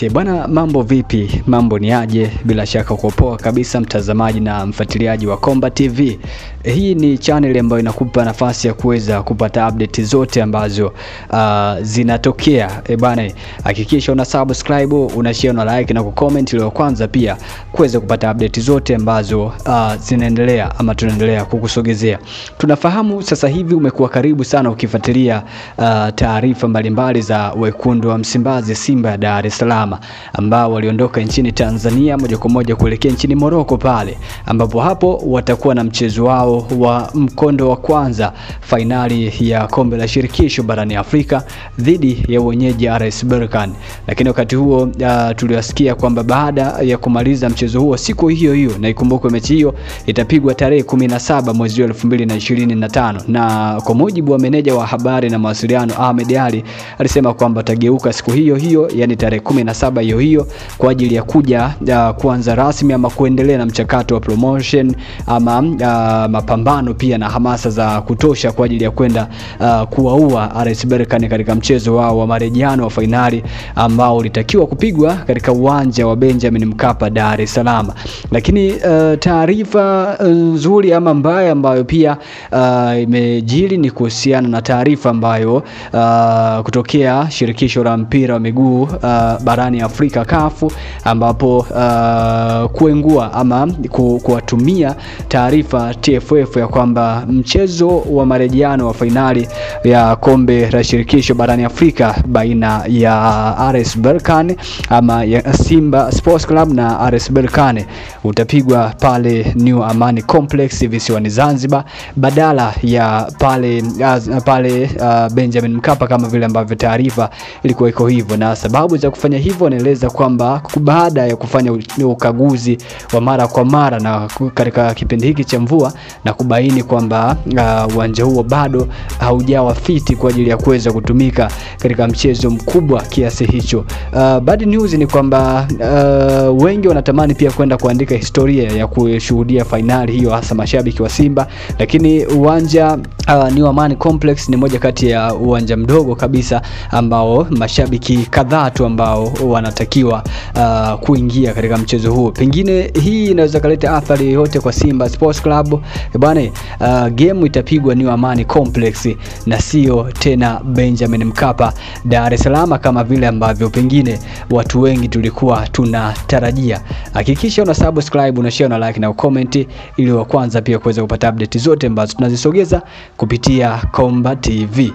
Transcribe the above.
Bwana, mambo vipi? Mambo ni aje? Bila shaka uko poa kabisa, mtazamaji na mfuatiliaji wa Komba TV. Hii ni channel ambayo inakupa nafasi ya kuweza kupata update zote ambazo zinatokea. Bwana, hakikisha una subscribe, una share, una like na kucomment ili kwanza pia kuweza kupata update zote ambazo zinaendelea ama tunaendelea kukusogezea. Tunafahamu sasa hivi umekuwa karibu sana ukifuatilia taarifa mbalimbali za wekundu wa Msimbazi Simba ya Dar es Salaam ambao waliondoka nchini Tanzania moja kwa moja kuelekea nchini Morocco pale ambapo hapo watakuwa na mchezo wao wa mkondo wa kwanza finali ya kombe la shirikisho barani Afrika dhidi ya wenyeji RS Berkane. Lakini wakati huo tuliwasikia kwamba baada ya kumaliza mchezo huo siku hiyo hiyo, na ikumbukwe mechi hiyo itapigwa tarehe 17 mwezi wa 2025, na kwa mujibu wa meneja wa habari na mawasiliano Ahmed Ali alisema kwamba atageuka siku hiyo hiyo, yani tarehe 17 hiyo kwa ajili ya kuja kuanza rasmi ama kuendelea na mchakato wa promotion ama mapambano pia na hamasa za kutosha kwa ajili ya kwenda kuwaua RS Berkane katika mchezo wao wa marejeano wa finali ambao ulitakiwa kupigwa katika uwanja wa Benjamin Mkapa Dar es Salaam. Lakini taarifa nzuri ama mbaya ambayo pia imejiri ni kuhusiana na taarifa ambayo kutokea shirikisho la mpira wa miguu barani Afrika CAF, ambapo kuengua ama kuwatumia taarifa TFF ya kwamba mchezo wa marejeano wa finali ya kombe la shirikisho barani Afrika baina ya RS Berkane ama ya Simba Sports Club na RS Berkane utapigwa pale New Amani Complex visiwani Zanzibar badala ya pale Benjamin Mkapa kama vile ambavyo taarifa ilikuwa iko hivyo. Na sababu za kufanya hivyo naeleza kwamba baada ya kufanya ukaguzi wa mara kwa mara na katika kipindi hiki cha mvua na kubaini kwamba uwanja huo bado haujawa fiti kwa ajili ya kuweza kutumika katika mchezo mkubwa kiasi hicho. Bad news ni kwamba wengi wanatamani pia kwenda kuandika historia ya kushuhudia finali hiyo, hasa mashabiki wa Simba, lakini uwanja New Amani Complex ni moja kati ya uwanja mdogo kabisa ambao mashabiki kadhaa tu ambao wanatakiwa kuingia katika mchezo huo. Pengine hii inaweza kuleta athari yote kwa Simba Sports Club. Bwana, game itapigwa New Amani Complex na sio tena Benjamin Mkapa Dar es Salaam kama vile ambavyo pengine watu wengi tulikuwa tunatarajia. Hakikisha una subscribe, una share, una like na comment ili wa kwanza pia kuweza kupata update zote ambazo tunazisogeza kupitia Komba TV.